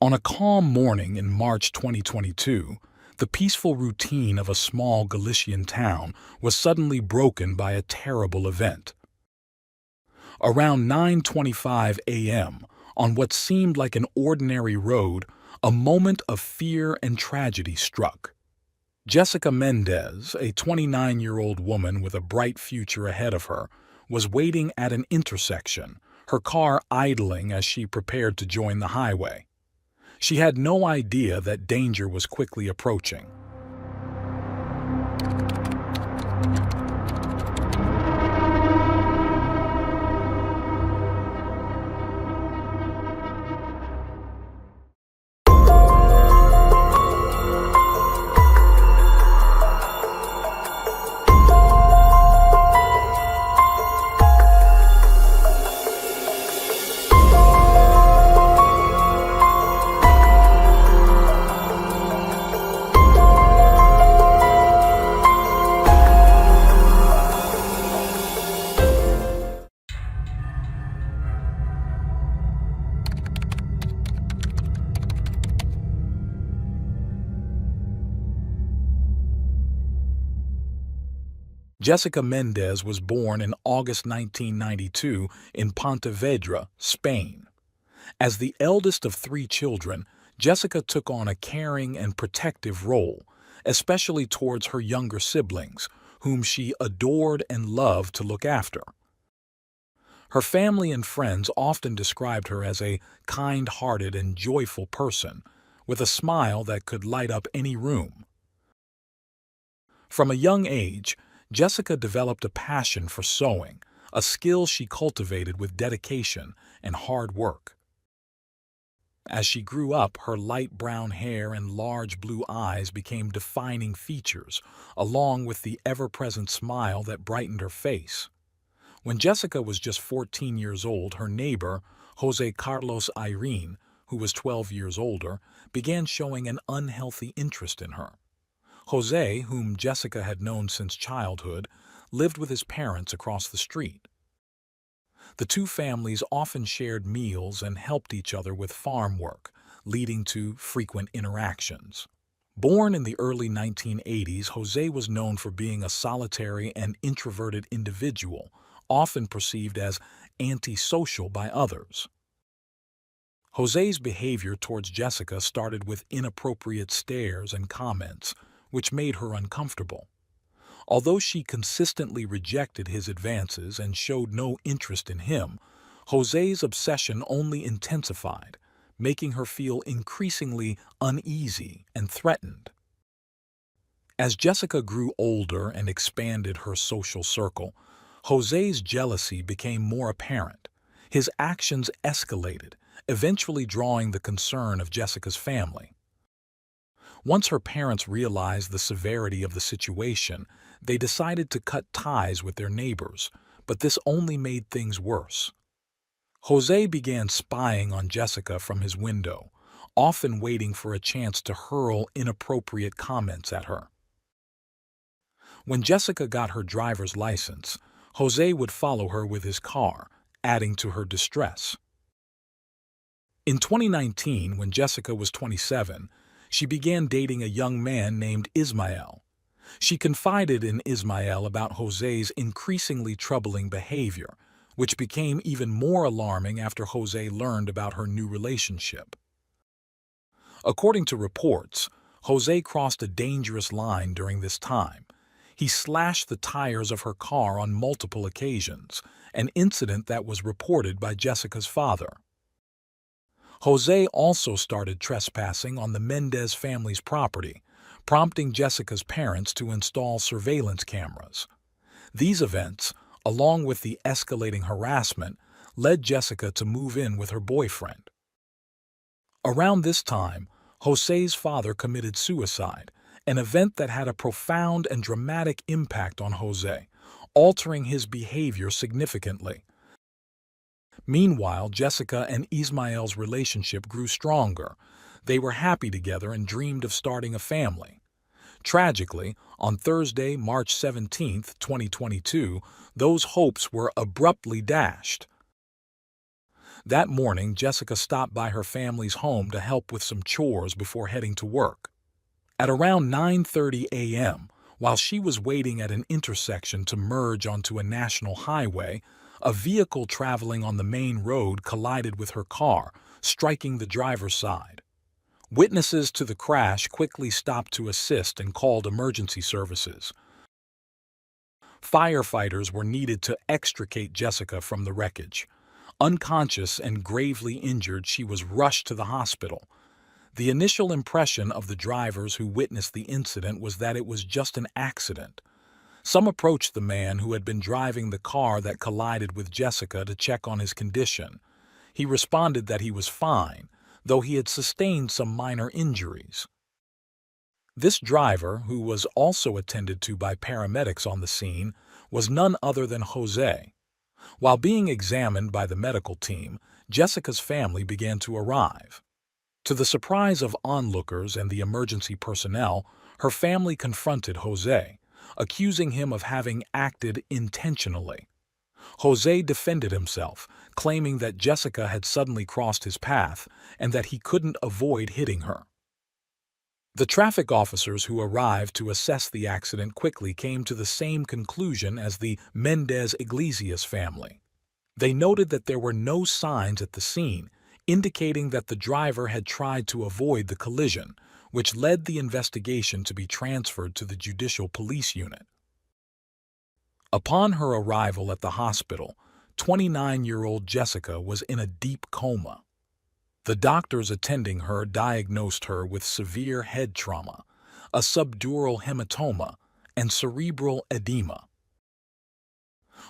On a calm morning in March 2022, the peaceful routine of a small Galician town was suddenly broken by a terrible event. Around 9:25 a.m., on what seemed like an ordinary road, a moment of fear and tragedy struck. Jessica Mendez, a 29-year-old woman with a bright future ahead of her, was waiting at an intersection, her car idling as she prepared to join the highway. She had no idea that danger was quickly approaching. Jessica Mendez was born in August 1992 in Pontevedra, Spain. As the eldest of three children, Jessica took on a caring and protective role, especially towards her younger siblings, whom she adored and loved to look after. Her family and friends often described her as a kind-hearted and joyful person, with a smile that could light up any room. From a young age, Jessica developed a passion for sewing, a skill she cultivated with dedication and hard work. As she grew up, her light brown hair and large blue eyes became defining features, along with the ever-present smile that brightened her face. When Jessica was just 14 years old, her neighbor, Jose Carlos Irene, who was 12 years older, began showing an unhealthy interest in her. Jose, whom Jessica had known since childhood, lived with his parents across the street. The two families often shared meals and helped each other with farm work, leading to frequent interactions. Born in the early 1980s, Jose was known for being a solitary and introverted individual, often perceived as antisocial by others. Jose's behavior towards Jessica started with inappropriate stares and comments, which made her uncomfortable. Although she consistently rejected his advances and showed no interest in him, Jose's obsession only intensified, making her feel increasingly uneasy and threatened. As Jessica grew older and expanded her social circle, Jose's jealousy became more apparent. His actions escalated, eventually drawing the concern of Jessica's family. Once her parents realized the severity of the situation, they decided to cut ties with their neighbors, but this only made things worse. Jose began spying on Jessica from his window, often waiting for a chance to hurl inappropriate comments at her. When Jessica got her driver's license, Jose would follow her with his car, adding to her distress. In 2019, when Jessica was 27, she began dating a young man named Ismael. She confided in Ismael about Jose's increasingly troubling behavior, which became even more alarming after Jose learned about her new relationship. According to reports, Jose crossed a dangerous line during this time. He slashed the tires of her car on multiple occasions, an incident that was reported by Jessica's father. Jose also started trespassing on the Mendez family's property, prompting Jessica's parents to install surveillance cameras. These events, along with the escalating harassment, led Jessica to move in with her boyfriend. Around this time, Jose's father committed suicide, an event that had a profound and dramatic impact on Jose, altering his behavior significantly. Meanwhile, Jessica and Ismael's relationship grew stronger. They were happy together and dreamed of starting a family. Tragically, on Thursday, March 17, 2022, those hopes were abruptly dashed. That morning, Jessica stopped by her family's home to help with some chores before heading to work. At around 9:30 a.m., while she was waiting at an intersection to merge onto a national highway, a vehicle traveling on the main road collided with her car, striking the driver's side. Witnesses to the crash quickly stopped to assist and called emergency services. Firefighters were needed to extricate Jessica from the wreckage. Unconscious and gravely injured, she was rushed to the hospital. The initial impression of the drivers who witnessed the incident was that it was just an accident. Some approached the man who had been driving the car that collided with Jessica to check on his condition. He responded that he was fine, though he had sustained some minor injuries. This driver, who was also attended to by paramedics on the scene, was none other than Jose. While being examined by the medical team, Jessica's family began to arrive. To the surprise of onlookers and the emergency personnel, her family confronted Jose, accusing him of having acted intentionally. Jose defended himself, claiming that Jessica had suddenly crossed his path and that he couldn't avoid hitting her. The traffic officers who arrived to assess the accident quickly came to the same conclusion as the Mendez Iglesias family. They noted that there were no signs at the scene, indicating that the driver had tried to avoid the collision, which led the investigation to be transferred to the Judicial Police Unit. Upon her arrival at the hospital, 29-year-old Jessica was in a deep coma. The doctors attending her diagnosed her with severe head trauma, a subdural hematoma, and cerebral edema.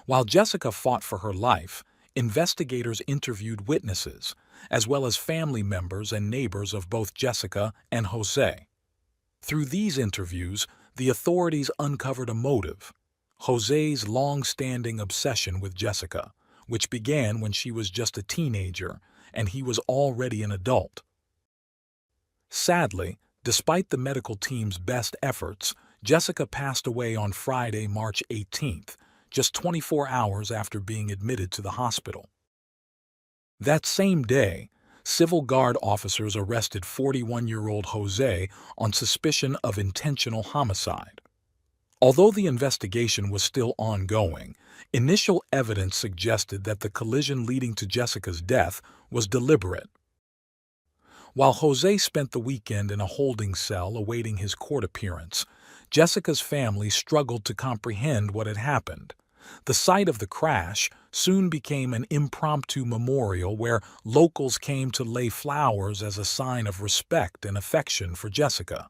While Jessica fought for her life, investigators interviewed witnesses, as well as family members and neighbors of both Jessica and Jose. Through these interviews, the authorities uncovered a motive: Jose's long-standing obsession with Jessica, which began when she was just a teenager and he was already an adult. Sadly, despite the medical team's best efforts, Jessica passed away on Friday, March 18th, just 24 hours after being admitted to the hospital. That same day, Civil Guard officers arrested 41-year-old Jose on suspicion of intentional homicide. Although the investigation was still ongoing, initial evidence suggested that the collision leading to Jessica's death was deliberate. While Jose spent the weekend in a holding cell awaiting his court appearance, Jessica's family struggled to comprehend what had happened. The site of the crash soon became an impromptu memorial where locals came to lay flowers as a sign of respect and affection for Jessica.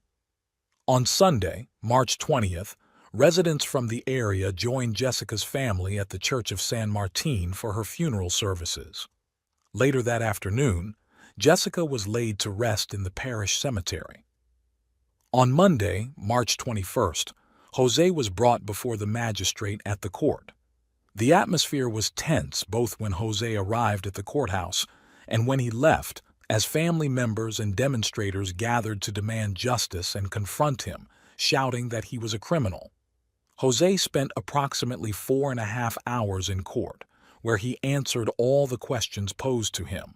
On Sunday, March 20th, residents from the area joined Jessica's family at the Church of San Martin for her funeral services. Later that afternoon, Jessica was laid to rest in the parish cemetery. On Monday, March 21st, Jose was brought before the magistrate at the court. The atmosphere was tense both when Jose arrived at the courthouse and when he left, as family members and demonstrators gathered to demand justice and confront him, shouting that he was a criminal. Jose spent approximately 4.5 hours in court, where he answered all the questions posed to him.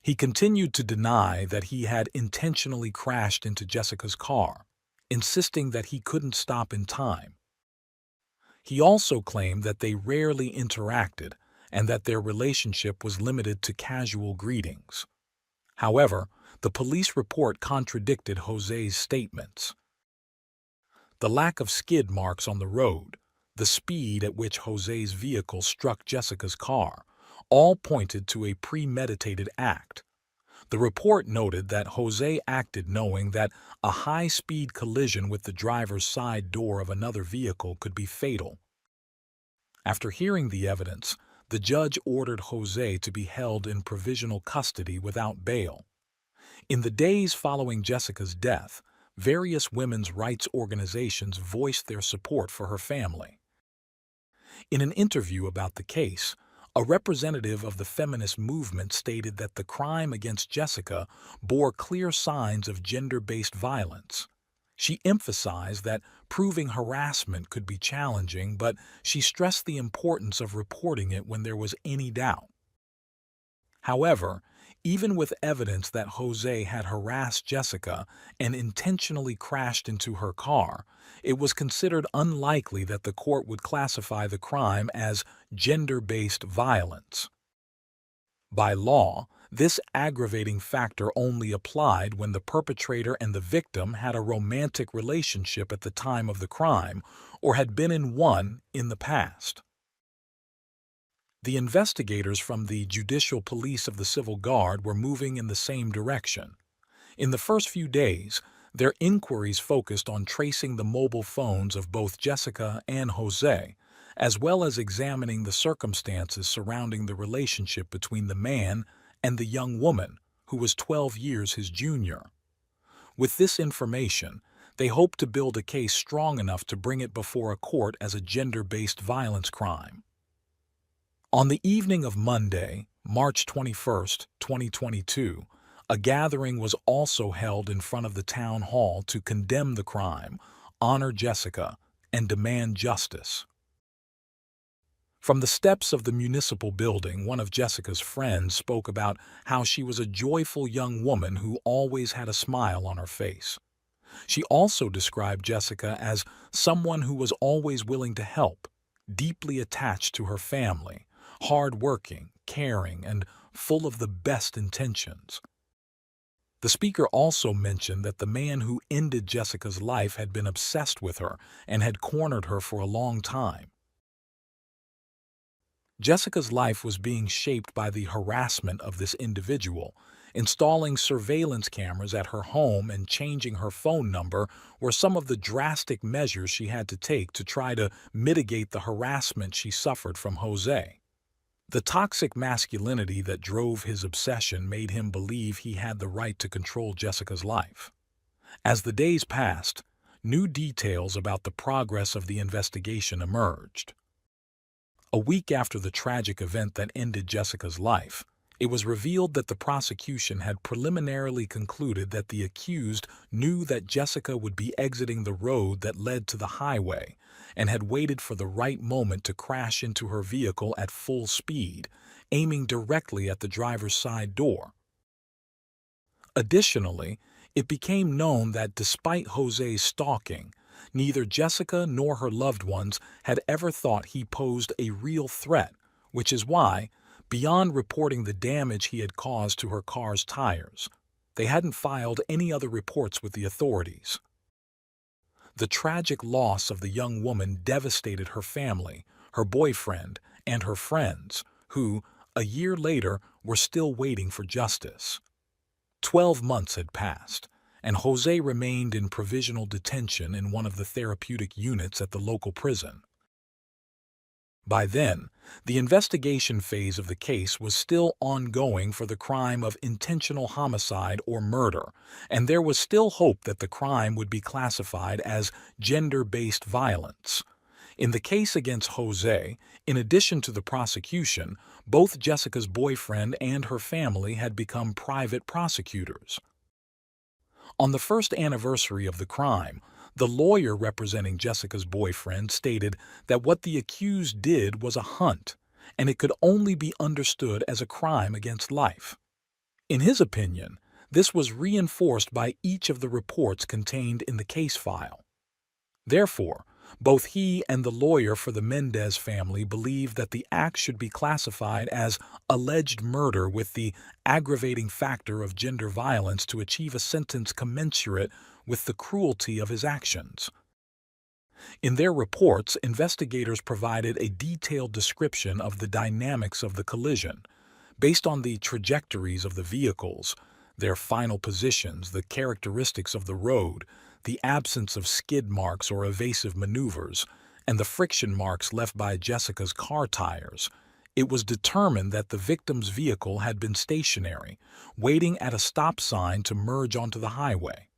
He continued to deny that he had intentionally crashed into Jessica's car, insisting that he couldn't stop in time. He also claimed that they rarely interacted and that their relationship was limited to casual greetings. However, the police report contradicted Jose's statements. The lack of skid marks on the road, the speed at which Jose's vehicle struck Jessica's car, all pointed to a premeditated act. The report noted that Jose acted knowing that a high-speed collision with the driver's side door of another vehicle could be fatal. After hearing the evidence, the judge ordered Jose to be held in provisional custody without bail. In the days following Jessica's death, various women's rights organizations voiced their support for her family. In an interview about the case, a representative of the feminist movement stated that the crime against Jessica bore clear signs of gender-based violence. She emphasized that proving harassment could be challenging, but she stressed the importance of reporting it when there was any doubt. However, even with evidence that Jose had harassed Jessica and intentionally crashed into her car, it was considered unlikely that the court would classify the crime as gender-based violence. By law, this aggravating factor only applied when the perpetrator and the victim had a romantic relationship at the time of the crime or had been in one in the past. The investigators from the Judicial Police of the Civil Guard were moving in the same direction. In the first few days, their inquiries focused on tracing the mobile phones of both Jessica and Jose, as well as examining the circumstances surrounding the relationship between the man and the young woman, who was 12 years his junior. With this information, they hoped to build a case strong enough to bring it before a court as a gender-based violence crime. On the evening of Monday, March 21, 2022, a gathering was also held in front of the town hall to condemn the crime, honor Jessica, and demand justice. From the steps of the municipal building, one of Jessica's friends spoke about how she was a joyful young woman who always had a smile on her face. She also described Jessica as someone who was always willing to help, deeply attached to her family, hard-working, caring, and full of the best intentions. The speaker also mentioned that the man who ended Jessica's life had been obsessed with her and had cornered her for a long time. Jessica's life was being shaped by the harassment of this individual. Installing surveillance cameras at her home and changing her phone number were some of the drastic measures she had to take to try to mitigate the harassment she suffered from Jose. The toxic masculinity that drove his obsession made him believe he had the right to control Jessica's life. As the days passed, new details about the progress of the investigation emerged. A week after the tragic event that ended Jessica's life, it was revealed that the prosecution had preliminarily concluded that the accused knew that Jessica would be exiting the road that led to the highway and had waited for the right moment to crash into her vehicle at full speed, aiming directly at the driver's side door. Additionally, it became known that despite Jose's stalking, neither Jessica nor her loved ones had ever thought he posed a real threat, which is why, beyond reporting the damage he had caused to her car's tires, they hadn't filed any other reports with the authorities. The tragic loss of the young woman devastated her family, her boyfriend, and her friends, who, a year later, were still waiting for justice. 12 months had passed, and Jose remained in provisional detention in one of the therapeutic units at the local prison. By then, the investigation phase of the case was still ongoing for the crime of intentional homicide or murder, and there was still hope that the crime would be classified as gender-based violence. In the case against Jose, in addition to the prosecution, both Jessica's boyfriend and her family had become private prosecutors. On the first anniversary of the crime, the lawyer representing Jessica's boyfriend stated that what the accused did was a hunt, and it could only be understood as a crime against life. In his opinion, this was reinforced by each of the reports contained in the case file. Therefore, both he and the lawyer for the Mendez family believed that the act should be classified as alleged murder with the aggravating factor of gender violence to achieve a sentence commensurate with the cruelty of his actions. In their reports, investigators provided a detailed description of the dynamics of the collision, based on the trajectories of the vehicles, their final positions, the characteristics of the road, the absence of skid marks or evasive maneuvers, and the friction marks left by Jessica's car tires. It was determined that the victim's vehicle had been stationary, waiting at a stop sign to merge onto the highway.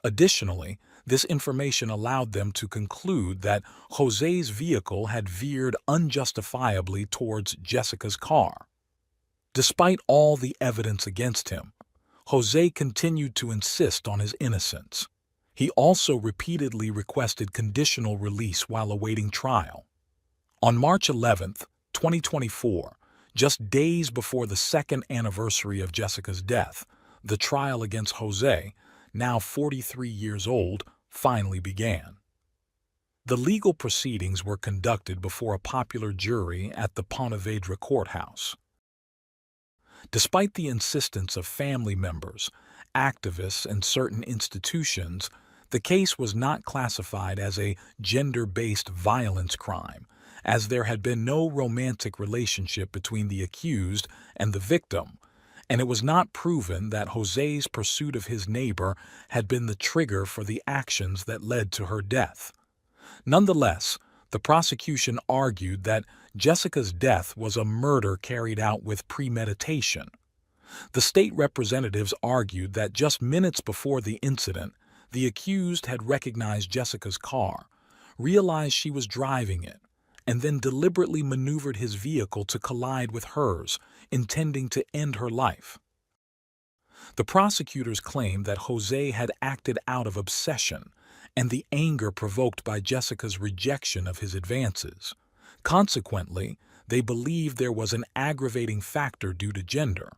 Additionally, this information allowed them to conclude that Jose's vehicle had veered unjustifiably towards Jessica's car. Despite all the evidence against him, Jose continued to insist on his innocence. He also repeatedly requested conditional release while awaiting trial. On March 11, 2024, Just days before the second anniversary of Jessica's death, the trial against Jose, now 43 years old, finally began. The legal proceedings were conducted before a popular jury at the Ponte Vedra courthouse. Despite the insistence of family members, activists, and certain institutions, the case was not classified as a gender-based violence crime, as there had been no romantic relationship between the accused and the victim, and it was not proven that Jose's pursuit of his neighbor had been the trigger for the actions that led to her death. Nonetheless, the prosecution argued that Jessica's death was a murder carried out with premeditation. The state representatives argued that just minutes before the incident, the accused had recognized Jessica's car, realized she was driving it, and then deliberately maneuvered his vehicle to collide with hers, intending to end her life. The prosecutors claimed that Jose had acted out of obsession and the anger provoked by Jessica's rejection of his advances. Consequently, they believed there was an aggravating factor due to gender.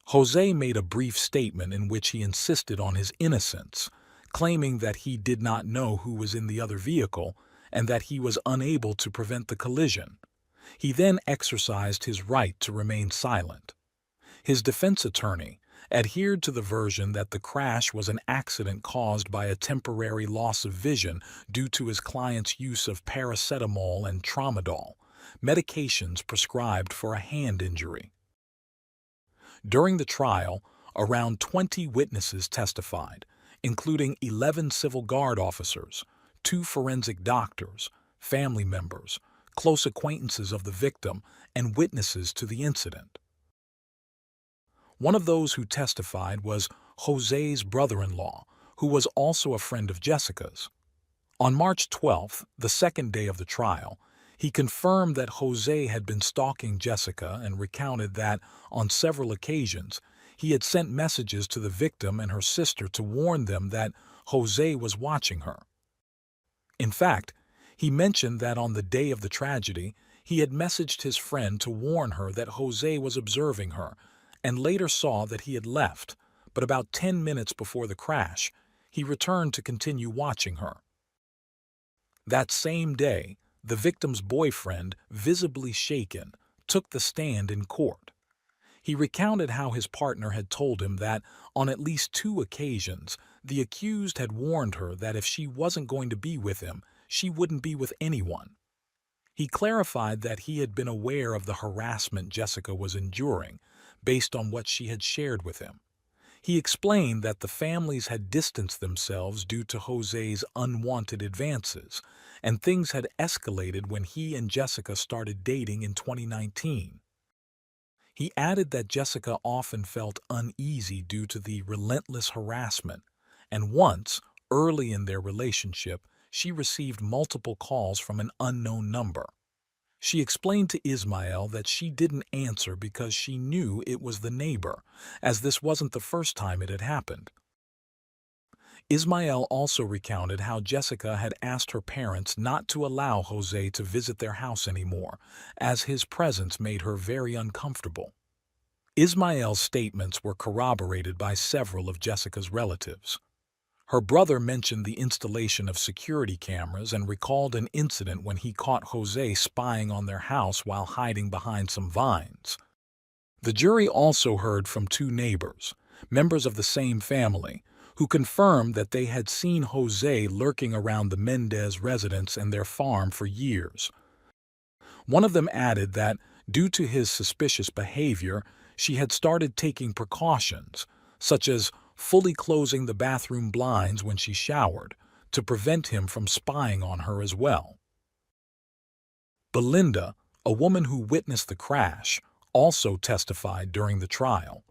Jose made a brief statement in which he insisted on his innocence, claiming that he did not know who was in the other vehicle and that he was unable to prevent the collision. He then exercised his right to remain silent. His defense attorney adhered to the version that the crash was an accident caused by a temporary loss of vision due to his client's use of paracetamol and tramadol, medications prescribed for a hand injury. During the trial, around 20 witnesses testified, including 11 Civil Guard officers, 2 forensic doctors, family members, close acquaintances of the victim, and witnesses to the incident. One of those who testified was Jose's brother-in-law, who was also a friend of Jessica's. On March 12th, the second day of the trial, he confirmed that Jose had been stalking Jessica and recounted that, on several occasions, he had sent messages to the victim and her sister to warn them that Jose was watching her. In fact, he mentioned that on the day of the tragedy, he had messaged his friend to warn her that Jose was observing her, and later saw that he had left, but about 10 minutes before the crash, he returned to continue watching her. That same day, the victim's boyfriend, visibly shaken, took the stand in court. He recounted how his partner had told him that, on at least 2 occasions, the accused had warned her that if she wasn't going to be with him, she wouldn't be with anyone. He clarified that he had been aware of the harassment Jessica was enduring, based on what she had shared with him. He explained that the families had distanced themselves due to Jose's unwanted advances, and things had escalated when he and Jessica started dating in 2019. He added that Jessica often felt uneasy due to the relentless harassment, and once, early in their relationship, she received multiple calls from an unknown number. She explained to Ismael that she didn't answer because she knew it was the neighbor, as this wasn't the first time it had happened. Ismael also recounted how Jessica had asked her parents not to allow Jose to visit their house anymore, as his presence made her very uncomfortable. Ismael's statements were corroborated by several of Jessica's relatives. Her brother mentioned the installation of security cameras and recalled an incident when he caught Jose spying on their house while hiding behind some vines. The jury also heard from 2 neighbors, members of the same family, who confirmed that they had seen Jose lurking around the Mendez residence and their farm for years. One of them added that, due to his suspicious behavior, she had started taking precautions, such as fully closing the bathroom blinds when she showered, to prevent him from spying on her as well. Belinda, a woman who witnessed the crash, also testified during the trial.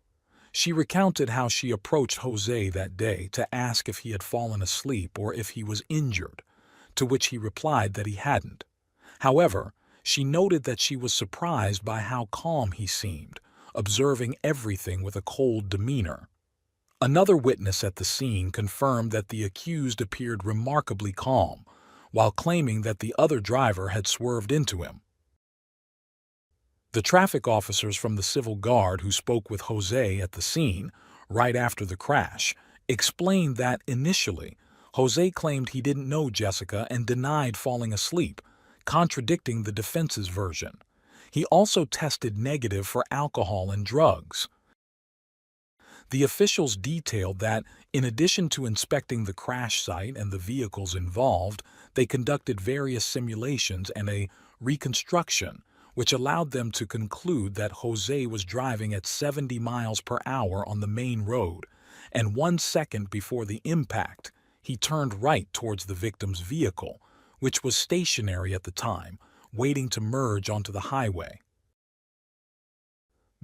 She recounted how she approached Jose that day to ask if he had fallen asleep or if he was injured, to which he replied that he hadn't. However, she noted that she was surprised by how calm he seemed, observing everything with a cold demeanor. Another witness at the scene confirmed that the accused appeared remarkably calm, while claiming that the other driver had swerved into him. The traffic officers from the Civil Guard who spoke with Jose at the scene, right after the crash, explained that initially, Jose claimed he didn't know Jessica and denied falling asleep, contradicting the defense's version. He also tested negative for alcohol and drugs. The officials detailed that, in addition to inspecting the crash site and the vehicles involved, they conducted various simulations and a reconstruction, which allowed them to conclude that Jose was driving at 70 miles per hour on the main road, and 1 second before the impact, he turned right towards the victim's vehicle, which was stationary at the time, waiting to merge onto the highway.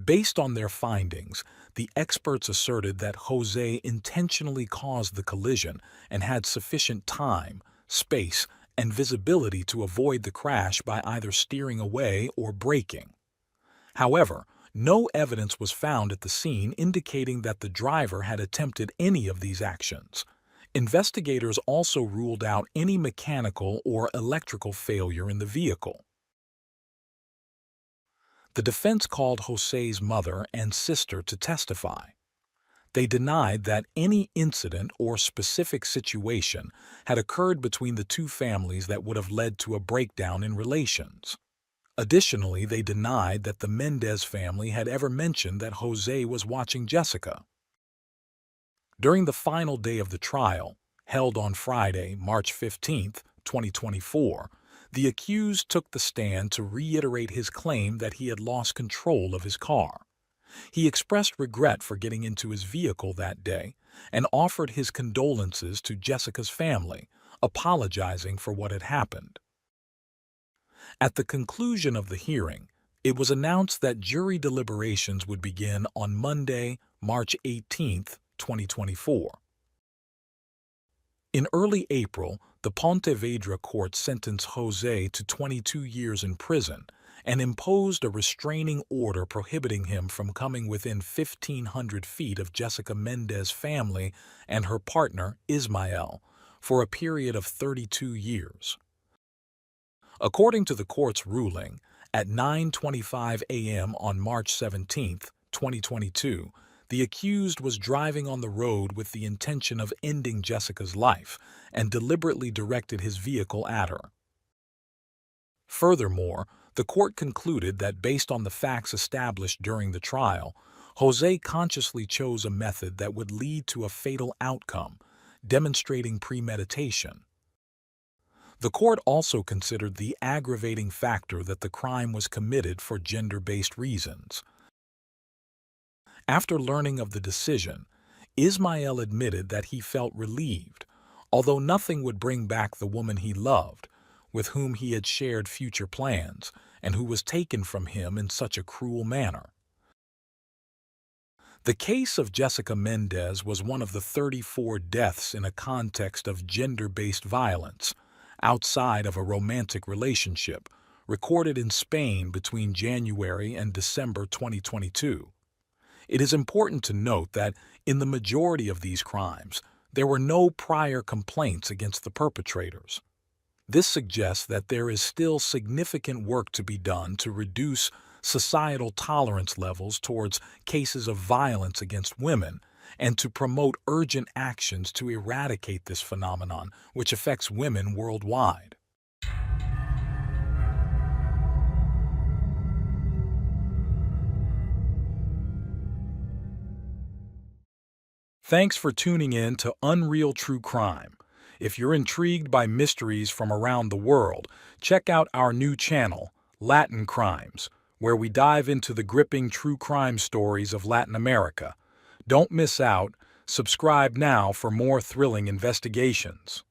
Based on their findings, the experts asserted that Jose intentionally caused the collision and had sufficient time, space, and visibility to avoid the crash by either steering away or braking. However, no evidence was found at the scene indicating that the driver had attempted any of these actions. Investigators also ruled out any mechanical or electrical failure in the vehicle. The defense called Jose's mother and sister to testify. They denied that any incident or specific situation had occurred between the two families that would have led to a breakdown in relations. Additionally, they denied that the Mendez family had ever mentioned that Jose was watching Jessica. During the final day of the trial, held on Friday, March 15, 2024, the accused took the stand to reiterate his claim that he had lost control of his car. He expressed regret for getting into his vehicle that day and offered his condolences to Jessica's family, apologizing for what had happened. At the conclusion of the hearing, it was announced that jury deliberations would begin on Monday, March 18, 2024. In early April, the Ponte Vedra court sentenced Jose to 22 years in prison and imposed a restraining order prohibiting him from coming within 1,500 feet of Jessica Mendez's family and her partner, Ismael, for a period of 32 years. According to the court's ruling, at 9:25 a.m. on March 17, 2022, the accused was driving on the road with the intention of ending Jessica's life and deliberately directed his vehicle at her. Furthermore, the court concluded that based on the facts established during the trial, Jose consciously chose a method that would lead to a fatal outcome, demonstrating premeditation. The court also considered the aggravating factor that the crime was committed for gender-based reasons. After learning of the decision, Ismael admitted that he felt relieved, although nothing would bring back the woman he loved, with whom he had shared future plans, and who was taken from him in such a cruel manner. The case of Jessica Mendez was one of the 34 deaths in a context of gender-based violence, outside of a romantic relationship, recorded in Spain between January and December 2022. It is important to note that in the majority of these crimes, there were no prior complaints against the perpetrators. This suggests that there is still significant work to be done to reduce societal tolerance levels towards cases of violence against women and to promote urgent actions to eradicate this phenomenon, which affects women worldwide. Thanks for tuning in to Unreal True Crime. If you're intrigued by mysteries from around the world, check out our new channel, Latin Crimes, where we dive into the gripping true crime stories of Latin America. Don't miss out. Subscribe now for more thrilling investigations.